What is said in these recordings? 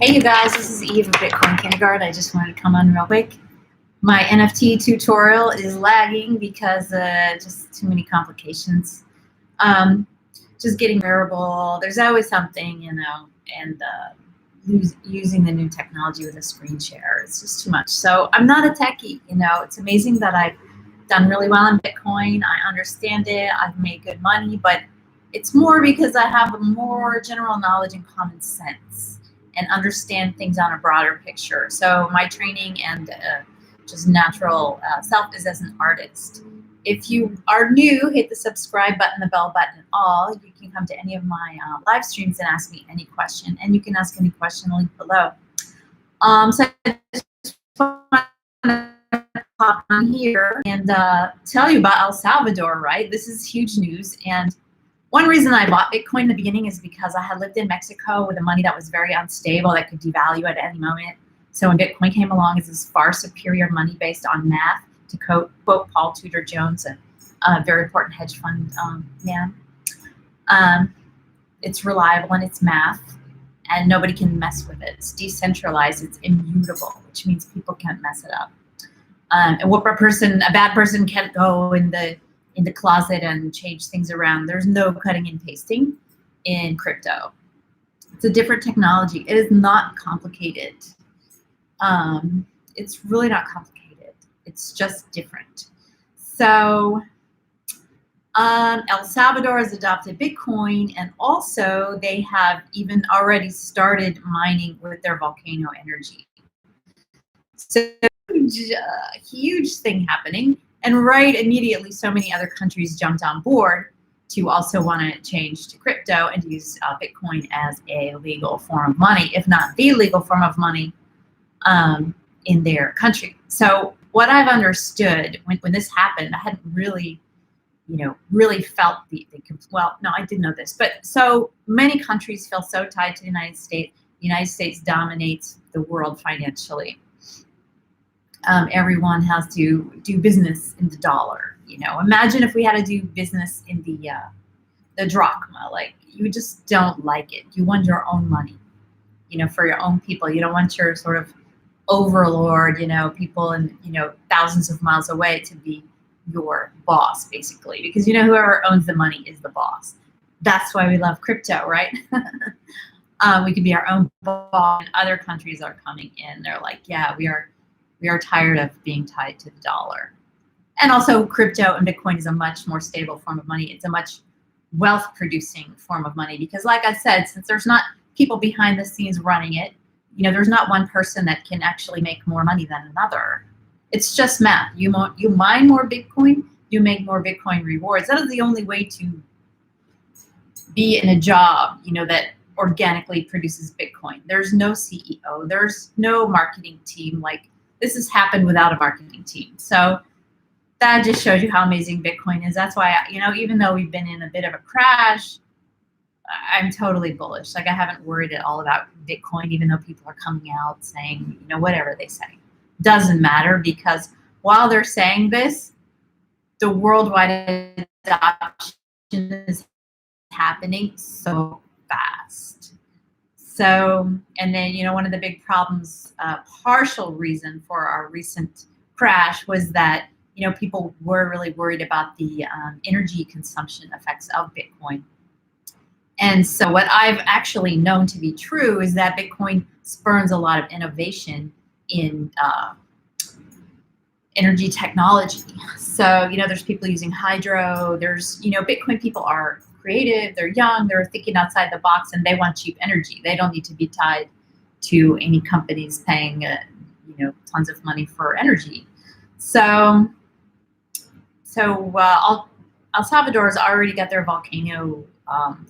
Hey you guys, this is Eve of Bitcoin Kindergarten. I just wanted to come on real quick. My NFT tutorial is lagging because just too many complications. Just getting wearable. There's always something, and using the new technology with a screen share. It's just too much. So I'm not a techie. It's amazing that I've done really well in Bitcoin. I understand it. I've made good money, but it's more because I have more general knowledge and common sense and understand things on a broader picture. So my training and just natural self is as an artist. If you are new, hit the subscribe button, the bell button, and all. You can come to any of my live streams and ask me any question, and you can ask any question linked below. So I just want to pop on here and tell you about El Salvadore, right? This is huge news, and one reason I bought Bitcoin in the beginning is because I had lived in Mexico with a money that was very unstable, that could devalue at any moment. So when Bitcoin came along, it's this far superior money based on math, to quote Paul Tudor Jones, a very important hedge fund man. It's reliable and it's math, and nobody can mess with it. It's decentralized, it's immutable, which means people can't mess it up. And what a bad person can't go in the closet and change things around. There's no cutting and pasting in crypto. It's a different technology. It is not complicated. It's really not complicated. It's just different. So El Salvador has adopted Bitcoin, and also they have even already started mining with their volcano energy. So huge thing happening. And right immediately, so many other countries jumped on board to also want to change to crypto and use Bitcoin as a legal form of money, if not the legal form of money in their country. So what I've understood when this happened, I hadn't really, really felt well, no, I did know this, but so many countries feel so tied to the United States. The United States dominates the world financially. Everyone has to do business in the dollar. Imagine if we had to do business in the drachma. Like, you just don't like it. You want your own money, for your own people. You don't want your sort of overlord, people in, thousands of miles away to be your boss, basically, because whoever owns the money is the boss. That's why we love crypto, right? We can be our own boss, and other countries are coming in. They're like, yeah, we are tired of being tied to the dollar. And also crypto and Bitcoin is a much more stable form of money. It's a much wealth producing form of money because, like I said, since there's not people behind the scenes running it, there's not one person that can actually make more money than another. It's just math. You mine more Bitcoin, you make more Bitcoin rewards. That is the only way to be in a job, that organically produces Bitcoin. There's no CEO, there's no marketing team. Like, this has happened without a marketing team. So that just shows you how amazing Bitcoin is. That's why, even though we've been in a bit of a crash, I'm totally bullish. Like, I haven't worried at all about Bitcoin, even though people are coming out saying, whatever they say. Doesn't matter, because while they're saying this, the worldwide adoption is happening so fast. So, and then, one of the big problems, partial reason for our recent crash was that, people were really worried about the energy consumption effects of Bitcoin. And so what I've actually known to be true is that Bitcoin spurns a lot of innovation in energy technology. So, there's people using hydro, there's, Bitcoin people are creative, they're young, they're thinking outside the box, and they want cheap energy. They don't need to be tied to any companies paying, tons of money for energy. So El Salvador has already got their volcano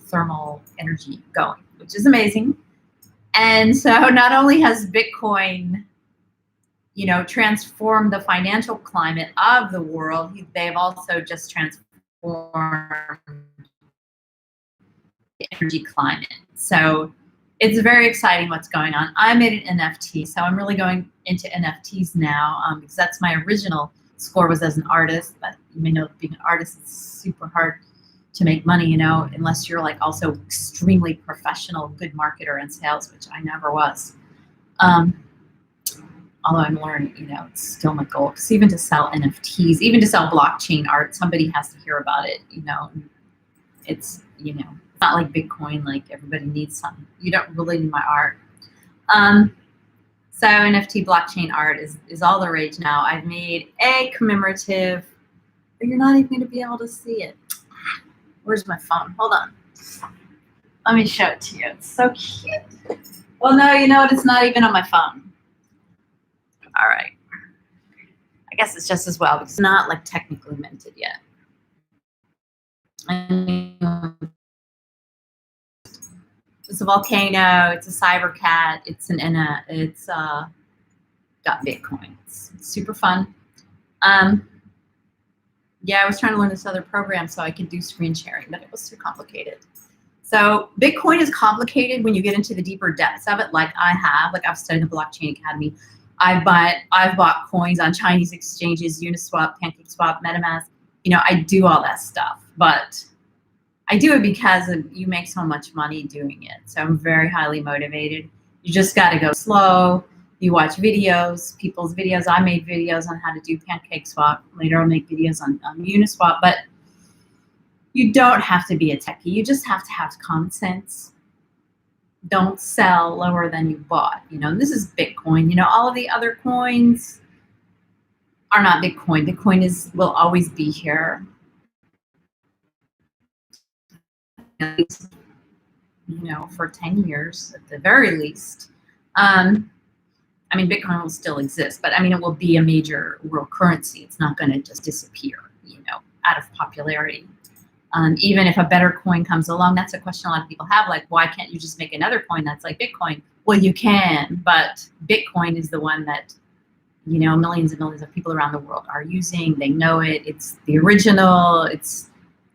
thermal energy going, which is amazing. And so not only has Bitcoin, transformed the financial climate of the world, they've also just transformed the energy climate. So it's very exciting what's going on. I made an NFT, so I'm really going into NFTs now because that's my original score was as an artist, but you may know that being an artist is super hard to make money, you know, unless you're like also extremely professional, good marketer in sales, which I never was. Although I'm learning, you know, it's still my goal. Because even to sell NFTs, even to sell blockchain art, somebody has to hear about it, you know. It's, you know, it's not like Bitcoin, like everybody needs something. You don't really need my art. So NFT blockchain art is all the rage now. I've made a commemorative, but you're not even going to be able to see it. Where's my phone? Hold on. Let me show it to you. It's so cute. Well, no, you know what? It's not even on my phone. All right. I guess it's just as well because it's not like technically minted yet. It's a volcano. It's a cyber cat. It's it's got Bitcoin. It's super fun. Yeah, I was trying to learn this other program so I could do screen sharing, but it was too complicated. So Bitcoin is complicated when you get into the deeper depths of it, like I have. Like I've studied the Blockchain Academy. I've bought coins on Chinese exchanges, UNISWAP, PANCAKE SSWAP, MetaMask. You know, I do all that stuff, but I do it because you make so much money doing it. So I'm very highly motivated. You just got to go slow. You watch videos, people's videos. I made videos on how to do PancakeSwap. Swap. Later I'll make videos on UNISWAP, but you don't have to be a techie. You just have to have common sense. Don't sell lower than you bought. You know, this is Bitcoin. You know, all of the other coins are not Bitcoin. Bitcoin will always be here. You know, for 10 years at the very least. I mean, Bitcoin will still exist, but I mean, it will be a major world currency. It's not going to just disappear, you know, out of popularity. Even if a better coin comes along, that's a question a lot of people have, like, why can't you just make another coin that's like Bitcoin? Well, you can, but Bitcoin is the one that, you know, millions and millions of people around the world are using. They know it. It's the original. It's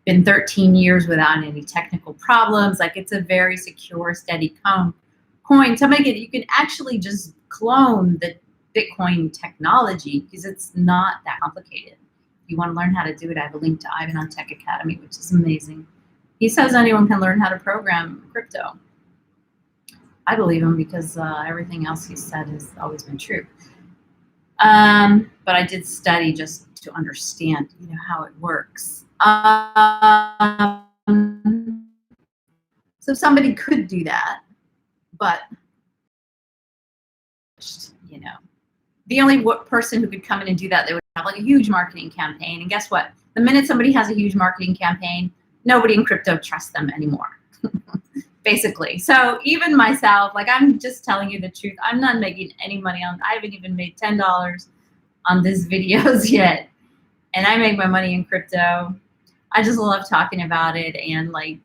been 13 years without any technical problems. Like, it's a very secure, steady coin. To make it, you can actually just clone the Bitcoin technology because it's not that complicated. If you want to learn how to do it, I have a link to Ivan on Tech Academy, which is amazing. He says anyone can learn how to program crypto. I believe him because everything else he said has always been true. But I did study just to understand, you know, how it works. So somebody could do that, but you know, the only person who could come in and do that, they would have like a huge marketing campaign. And guess what? The minute somebody has a huge marketing campaign, nobody in crypto trusts them anymore, basically. So even myself, like, I'm just telling you the truth. I'm not making any money I haven't even made $10 on these videos yet. And I make my money in crypto. I just love talking about it and, like,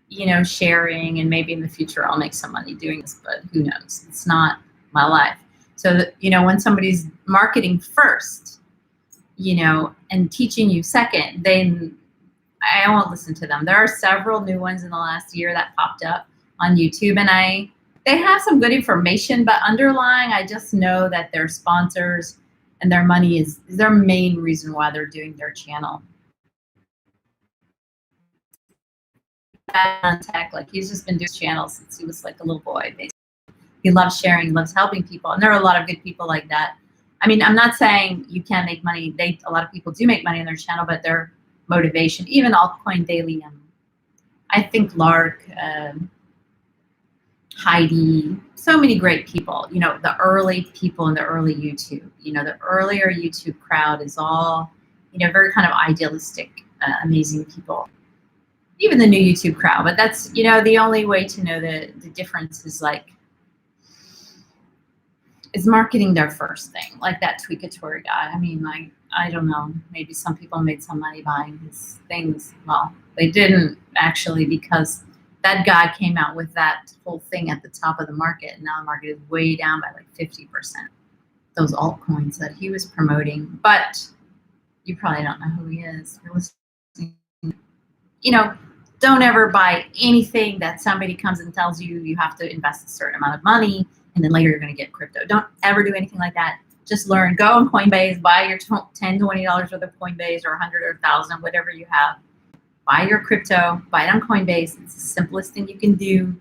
you know, sharing, and maybe in the future I'll make some money doing this, but who knows? It's not my life. So, you know, when somebody's marketing first, you know, and teaching you second, then I won't listen to them. There are several new ones in the last year that popped up on YouTube, and they have some good information, but underlying, I just know that they're sponsors and their money is their main reason why they're doing their channel. Tech, like, he's just been doing his channel since he was like a little boy, basically. He loves sharing, loves helping people, and there are a lot of good people like that. I mean, I'm not saying you can't make money. A lot of people do make money on their channel, but their motivation, even ALTCOIN Daily, I think Lark, Heidi, so many great people, you know, the early people in the early YouTube, you know, the earlier YouTube crowd is all, you know, very kind of idealistic, amazing people. Even the new YouTube crowd, but that's, you know, the only way to know the difference is, like, is marketing their first thing, like that Tweakatory guy. I mean, like, I don't know, maybe some people made some money buying his things. Well, they didn't actually, because that guy came out with that whole thing at the top of the market, and now the market is way down by like 50%. Those altcoins that he was promoting, but you probably don't know who he is. You're listening. You know, don't ever buy anything that somebody comes and tells you you have to invest a certain amount of money and then later you're going to get crypto. Don't ever do anything like that. Just learn. Go on Coinbase, buy your $10, $20 worth of Coinbase, or 100 or 1,000, whatever you have. buy your crypto, buy it on Coinbase. It's the simplest thing you can do.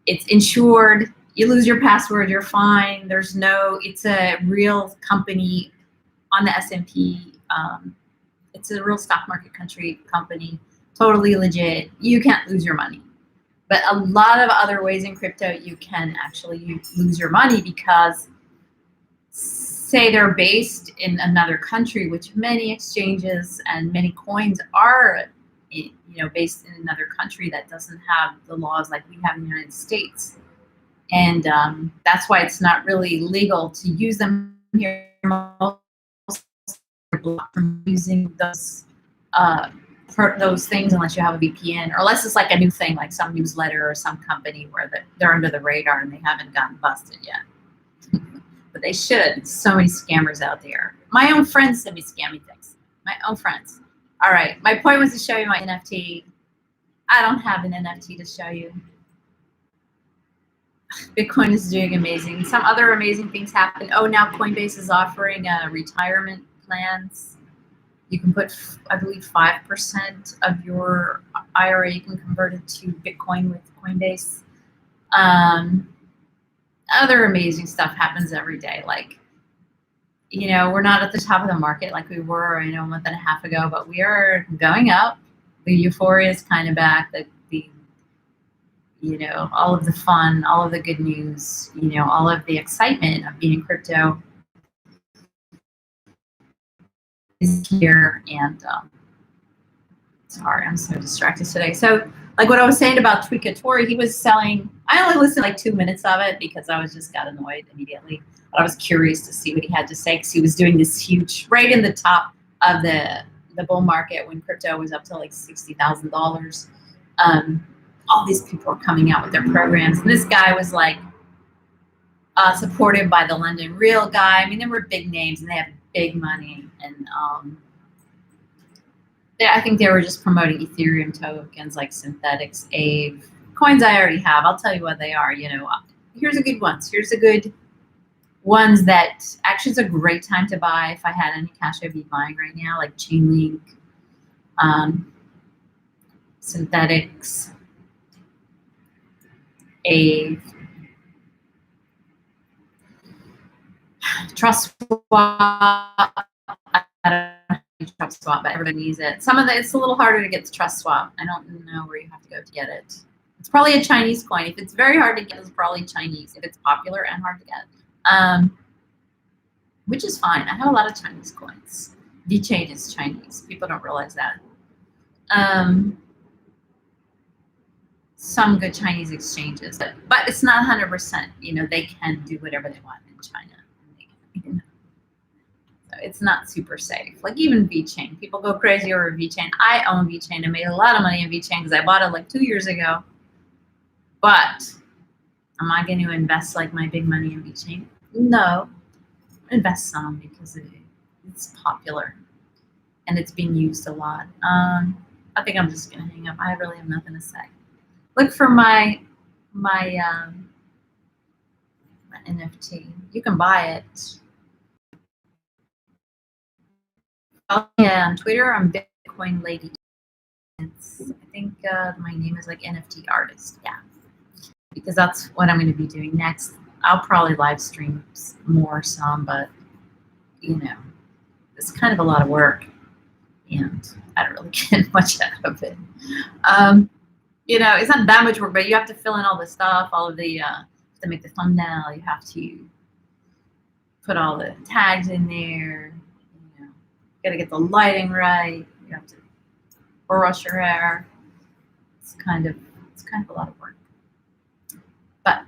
It's insured. You lose your password, you're fine. There's no, it's a real company on the S&P. It's a real stock market company, totally legit. You can't lose your money. But a lot of other ways in crypto, you can actually lose your money because say they're based in another country, which many exchanges and many coins are, based in another country that doesn't have the laws like we have in the United States. And that's why it's not really legal to use them here. Most from using those things unless you have a VPN, or unless it's like a new thing, like some newsletter or some company where they're under the radar and they haven't gotten busted yet. But they should. So many scammers out there. My own friends send me scammy things. My own friends. All right. My point was to show you my NFT. I don't have an NFT to show you. Bitcoin is doing amazing. Some other amazing things happen. Oh, now Coinbase is offering retirement plans. You can put, I believe, 5% of your IRA. You can convert it to Bitcoin with Coinbase. Other amazing stuff happens every day. Like, we're not at the top of the market like we were, a month and a half ago, but we are going up. The euphoria is kind of back. All of the fun, all of the good news, all of the excitement of being in crypto is here. And sorry, I'm so distracted today. So like what I was saying about Tweakatori, he was selling, I only listened like 2 minutes of it because I got annoyed immediately. But I was curious to see what he had to say because he was doing this huge, right in the top of the bull market when crypto was up to like $60,000. All these people were coming out with their programs. And this guy was like supported by the London Real guy. I mean, there were big names and they had big money. And I think they were just promoting Ethereum tokens like Synthetics, Aave. Coins I already have. I'll tell you what they are. Here's a good ones. Here's a good ones that actually is a great time to buy. If I had any cash, I'd be buying right now, like Chainlink, Synthetics, Aave, Trust Swap. I don't know Trust Swap, but everybody needs it. It's a little harder to get to Trust Swap. I don't know where you have to go to get it. It's probably a Chinese coin. If it's very hard to get, it's probably Chinese. If it's popular and hard to get, which is fine. I have a lot of Chinese coins. VChain is Chinese. People don't realize that. Some good Chinese exchanges, but it's not 100%. They can do whatever they want in China. So it's not super safe. Like even VChain, people go crazy over VChain. I own VChain. I made a lot of money in VChain because I bought it like 2 years ago. But am I going to invest like my big money in VChain? No. Invest some because it's popular and it's being used a lot. I think I'm just going to hang up. I really have nothing to say. Look for my NFT. You can buy it. Yeah, on Twitter, I'm Bitcoin Lady. I think my name is like NFT artist. Yeah, because that's what I'm going to be doing next. I'll probably live stream some, but it's kind of a lot of work, and I don't really get much out of it. It's not that much work, but you have to fill in all the stuff, all of the to make the thumbnail. You have to put all the tags in there. Got to get the lighting right. You have to brush your hair. It's kind of a lot of work. But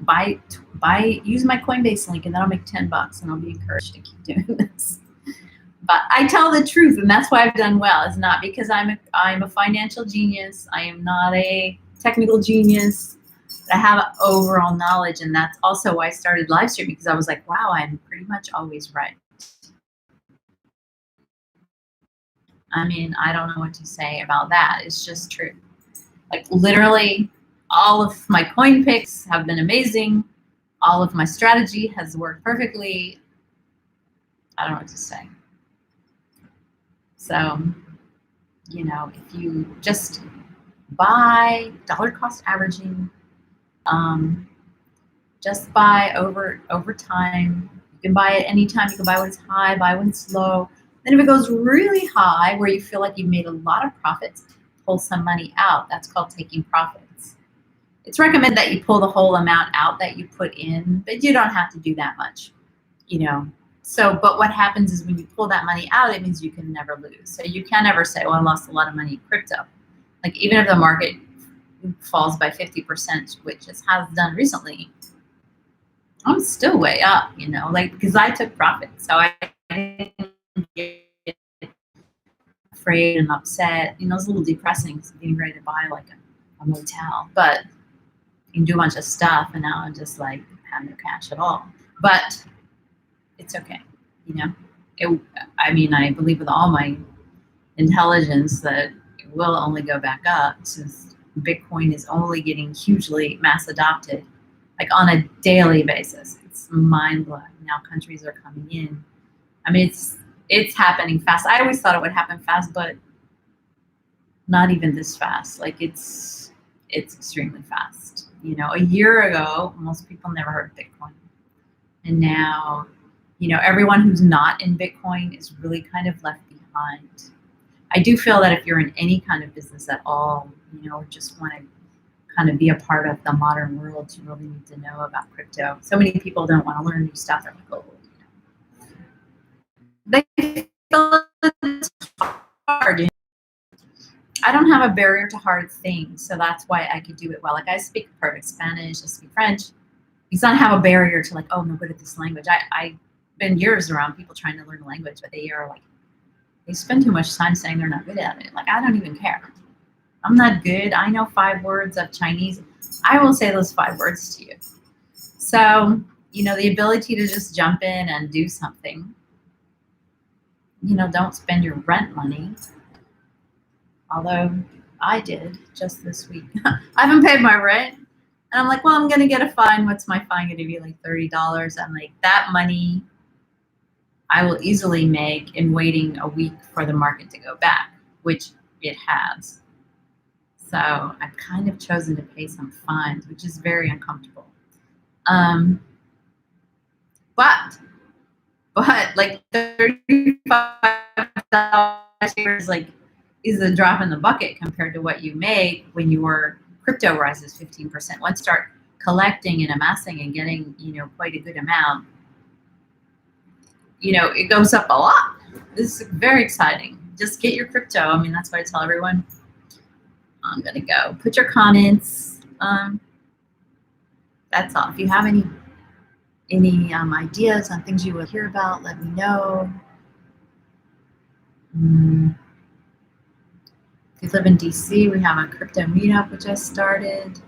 use my Coinbase link, and that'll make $10, and I'll be encouraged to keep doing this. But I tell the truth, and that's why I've done well. It's not because I'm a financial genius. I am not a technical genius. I have an overall knowledge, and that's also why I started live streaming, because I was like, wow, I'm pretty much always right. I mean, I don't know what to say about that. It's just true. Like literally, all of my coin picks have been amazing. All of my strategy has worked perfectly. I don't know what to say. So You know, if you just buy dollar cost averaging, just buy over time. You can buy it anytime. You can buy when it's high, buy when it's low. Then if it goes really high, where you feel like you've made a lot of profits, pull some money out. That's called taking profits. It's recommended that you pull the whole amount out that you put in, but you don't have to do that much, you know. So, but what happens is when you pull that money out, it means you can never lose. So you can never say, well, I lost a lot of money in crypto. Like even if the market falls by 50%, which it has done recently, I'm still way up, you know, like because I took profit. So I didn't get afraid and upset. You know, it's a little depressing being ready to buy like a motel, but you can do a bunch of stuff, and now I'm just like have no cash at all. But it's okay, you know. I mean, I believe with all my intelligence that it will only go back up since Bitcoin is only getting hugely mass adopted, like on a daily basis. It's mind blowing. Now countries are coming in. I mean, it's happening fast. I always thought it would happen fast, but not even this fast. Like it's extremely fast. You know, a year ago, most people never heard of Bitcoin, and now, you know, everyone who's not in Bitcoin is really kind of left behind. I do feel that if you're in any kind of business at all, you know, or just want to kind of be a part of the modern world, you really need to know about crypto. So many people don't want to learn new stuff. They're like, oh, you know. They feel it's hard. I don't have a barrier to hard things, so that's why I could do it well. Like I speak perfect Spanish, I speak French. It's not have a barrier to like, oh, I'm good at this language. I've been years around people trying to learn a language, but they are like, they spend too much time saying they're not good at it. Like I don't even care. I'm not good. I know 5 words of Chinese. I will say those 5 words to you. So, you know, the ability to just jump in and do something, you know, don't spend your rent money. Although I did just this week. I haven't paid my rent. And I'm like, well, I'm going to get a fine. What's my fine going to be? Like $30. I'm like, that money I will easily make in waiting a week for the market to go back, which it has. So I've kind of chosen to pay some fines, which is very uncomfortable. But like $35 is a drop in the bucket compared to what you make when your crypto rises 15%. Once you start collecting and amassing and getting, you know, quite a good amount, you know, it goes up a lot. This is very exciting. Just get your crypto. I mean, that's what I tell everyone. I'm gonna go. Put your comments. That's all. If you have any ideas on things you would hear about, let me know. If you live in DC, we have a Crypto Meetup, which I started.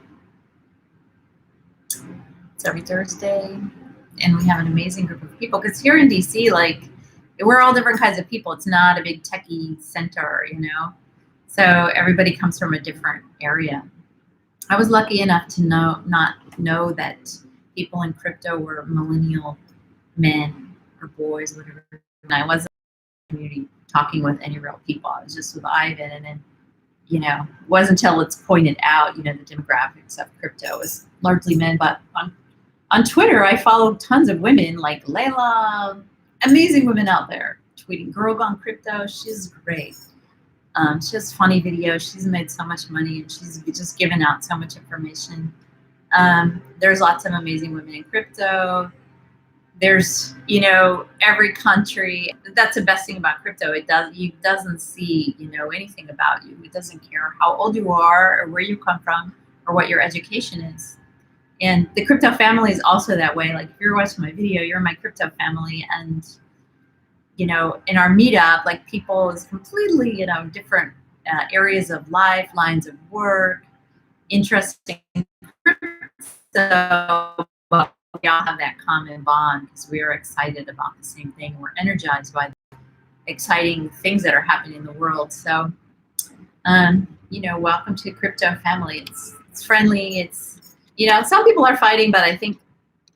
It's every Thursday. And we have an amazing group of people. Because here in DC, like, we're all different kinds of people. It's not a big techie center, you know? So everybody comes from a different area. I was lucky enough to not know that people in crypto were millennial men or boys, whatever. And I wasn't in the community talking with any real people. I was just with Ivan. And then, you know, it wasn't until it's pointed out, you know, the demographics of crypto is largely men. But on Twitter, I follow tons of women like Layla, amazing women out there tweeting. Girl Gone Crypto, she's great. She has funny videos. She's made so much money, and she's just given out so much information. There's lots of amazing women in crypto. There's, you know, every country. That's the best thing about crypto. It doesn't see, you know, anything about you. It doesn't care how old you are or where you come from or what your education is. And the crypto family is also that way. Like if you're watching my video, you're in my crypto family. And, you know, in our meetup, like people is completely, you know, different areas of life, lines of work, interesting crypto. Well, we all have that common bond because we are excited about the same thing. We're energized by the exciting things that are happening in the world. So, you know, welcome to crypto family. It's friendly. It's, you know, some people are fighting, but I think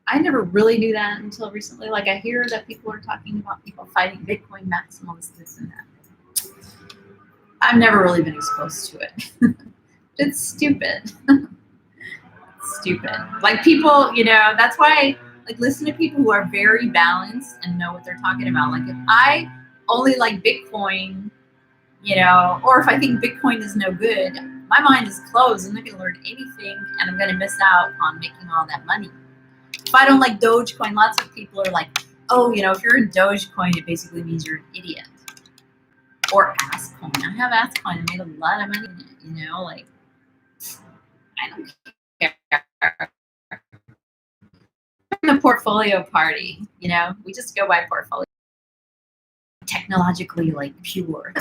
I never really knew that until recently. Like I hear that people are talking about people fighting Bitcoin maximalists, this and that. I've never really been exposed to it. It's stupid. Stupid. Like people, you know, that's why like listen to people who are very balanced and know what they're talking about. Like if I only like Bitcoin, you know, or if I think Bitcoin is no good, my mind is closed. I'm not going to learn anything and I'm going to miss out on making all that money. If I don't like Dogecoin, lots of people are like, oh, you know, if you're in Dogecoin, it basically means you're an idiot. Or ALTCOIN. I have ALTCOIN. I made a lot of money in it, you know, like, I don't care. The portfolio party, you know, we just go by portfolio. Technologically, like, pure,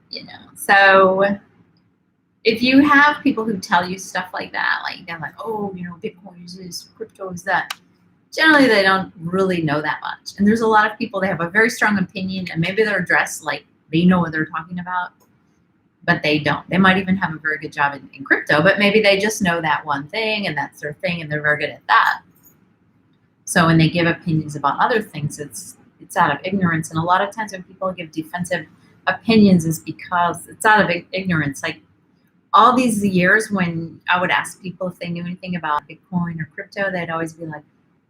you know. So if you have people who tell you stuff like that, like they're like, oh, you know, Bitcoin is this, crypto is that. Generally, they don't really know that much. And there's a lot of people that have a very strong opinion, and maybe they're dressed like they know what they're talking about, but they don't. They might even have a very good job in crypto, but maybe they just know that one thing, and that's their thing, and they're very good at that. So when they give opinions about other things, it's out of ignorance. And a lot of times when people give defensive opinions is because it's out of ignorance. Like all these years when I would ask people if they knew anything about Bitcoin or crypto, they'd always be like,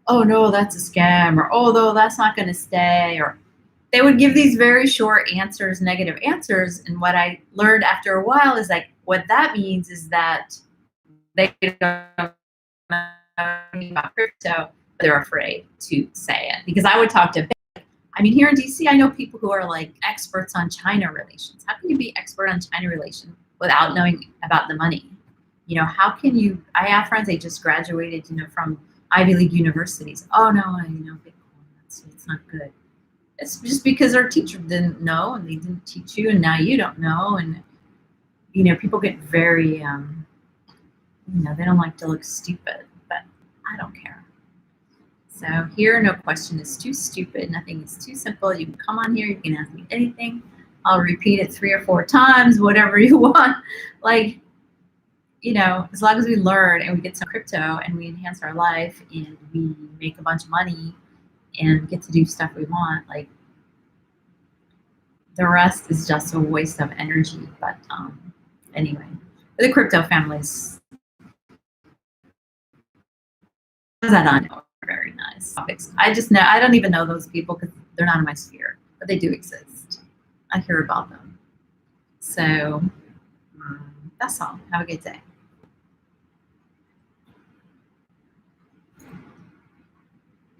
oh no, that's a scam, or oh no, that's not going to stay, or they would give these very short answers, negative answers. And what I learned after a while is like, what that means is that they don't know anything about crypto, but they're afraid to say it. Because I would talk to, I mean, here in DC, I know people who are like experts on China relations. How can you be expert on China relations without knowing about the money? You know, how can you, I have friends, they just graduated, you know, from Ivy League universities. Oh no, you know, Bitcoin, it's not good. It's just because our teacher didn't know and they didn't teach you, and now you don't know. And, you know, people get very, you know, they don't like to look stupid, but I don't care. So here, no question is too stupid. Nothing is too simple. You can come on here, you can ask me anything. I'll repeat it 3 or 4 times, whatever you want. Like, you know, as long as we learn and we get some crypto and we enhance our life and we make a bunch of money and get to do stuff we want, like the rest is just a waste of energy. But anyway, the crypto families that I know are very nice topics. I just know, I don't even know those people because they're not in my sphere, but they do exist. I hear about them. So that's all. Have a good day.